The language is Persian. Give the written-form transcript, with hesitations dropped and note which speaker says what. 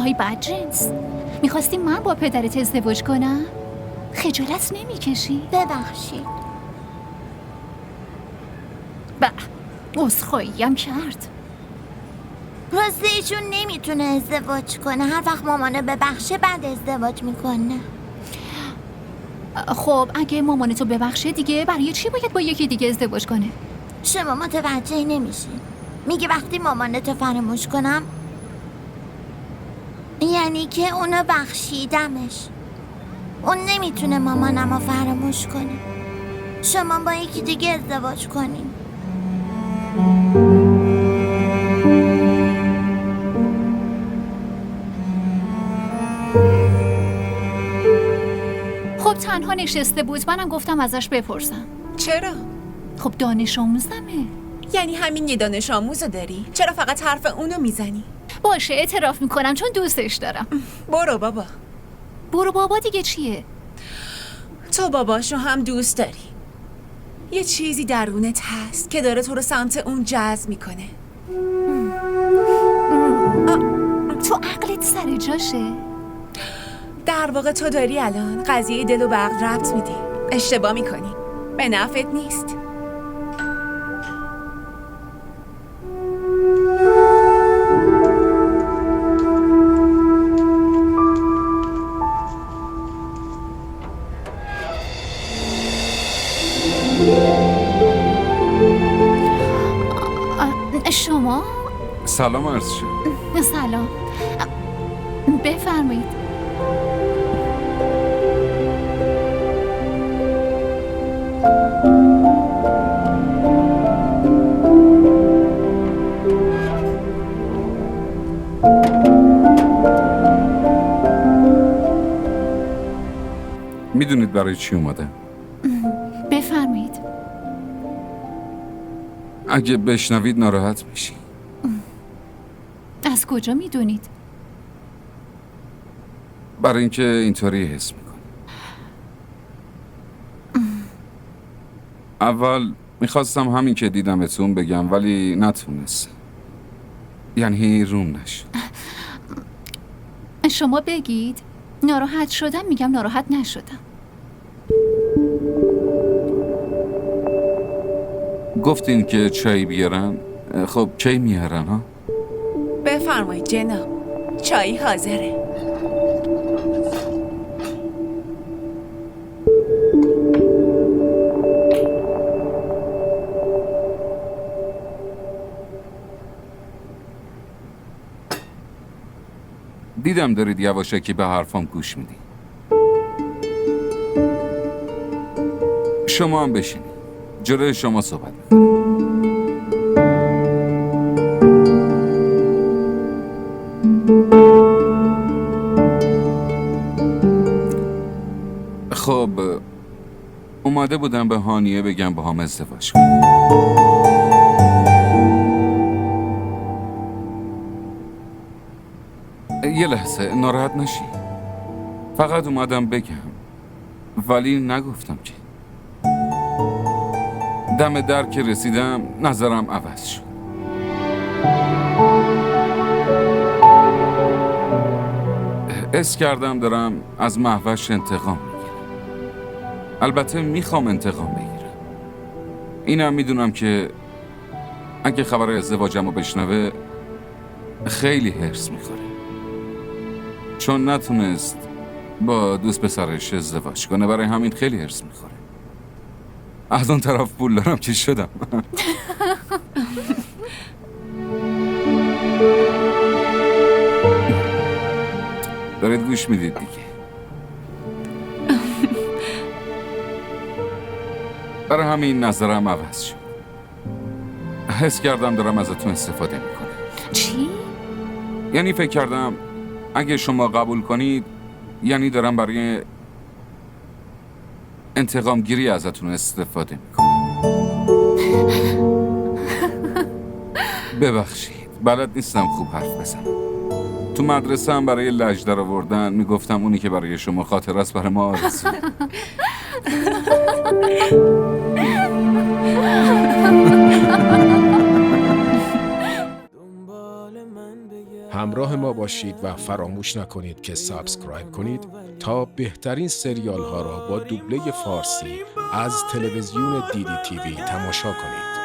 Speaker 1: آهای بدجنس، میخواستی من با پدرت ازدواج کنم؟ خجالت نمیکشی؟
Speaker 2: ببخشید.
Speaker 1: عذرخواهیم کرد.
Speaker 2: راستی ایشون نمیتونه ازدواج کنه. هر وقت مامانه ببخشه بعد ازدواج میکنه.
Speaker 1: خب اگه مامانتو ببخشه دیگه برای چی باید با یکی دیگه ازدواج کنه؟
Speaker 2: شما متوجه نمیشی. میگه وقتی مامانتو فراموش کنم یعنی که اونو بخشیدمش. اون نمیتونه مامانمو فراموش کنه. شما با یکی دیگه ازدواج کنیم.
Speaker 1: خب تنها نشسته بود، منم گفتم ازش بپرسم.
Speaker 3: چرا؟
Speaker 1: خب دانش آموزمه.
Speaker 3: یعنی همین یه دانش آموزو داری؟ چرا فقط حرف اونو میزنی؟
Speaker 1: باشه اعتراف میکنم چون دوستش دارم.
Speaker 3: برو بابا.
Speaker 1: برو بابا دیگه چیه؟
Speaker 3: تو باباشو هم دوست داری. یه چیزی درونت هست که داره تو رو سمت اون جذب میکنه.
Speaker 1: تو عقلت سر جاشه؟
Speaker 3: در واقع تو داری الان قضیه دل و عقل ربط میدی. اشتباه میکنی. به نفعت نیست.
Speaker 1: شما؟
Speaker 4: سلام عرض شد.
Speaker 1: سلام. بفرمایید.
Speaker 4: میدونید برای چی اومدم؟
Speaker 1: بفرمایید.
Speaker 4: اگه بشنوید ناراحت میشی.
Speaker 1: از کجا میدونید؟
Speaker 4: برای اینکه اینطوری حس میکنم. اول میخواستم همین که دیدمتون بگم ولی نتونستم. یعنی روم نشد.
Speaker 1: شما بگید. ناراحت شدم میگم ناراحت نشدم.
Speaker 4: گفتین که چای بیارن. خب کی میارن ها؟
Speaker 3: بفرمایید جناب. چای حاضره.
Speaker 4: دیدم دارید یواشکی به حرفام گوش میدی. شما هم بشینید. جلوی شما صحبت میکنم. خب اومده بودم به هانیه بگم با هم ازدواج کنیم. یه لحظه ناراحت نشی. فقط اومدم بگم ولی نگفتم که. دم در که رسیدم نظرم عوض شد. حس کردم دارم از مهوش انتقام میگیرم. البته میخوام انتقام بگیرم. اینم میدونم که اگه خبر ازدواجمو بشنوه خیلی حرص میخوره. چون نتونست با دوست پسرش ازدواج کنه، برای همین خیلی حرص میخوره. از اون طرف پول دارم که شدم. دارید گوش میدید دیگه. برای همین نظرم عوض شد. حس کردم دارم ازتون استفاده میکنم.
Speaker 1: چی؟
Speaker 4: یعنی فکر کردم اگه شما قبول کنید یعنی دارم برای انتقام گیری ازتون استفاده میکنم. ببخشید بلد نیستم خوب حرف بزنم. تو مدرسه هم برای لج در آوردن میگفتم اونی که برای شما خاطر است برای ما آرزو.
Speaker 5: همراه ما باشید و فراموش نکنید که سابسکرایب کنید تا بهترین سریال ها را با دوبله فارسی از تلویزیون دیدی تیوی تماشا کنید.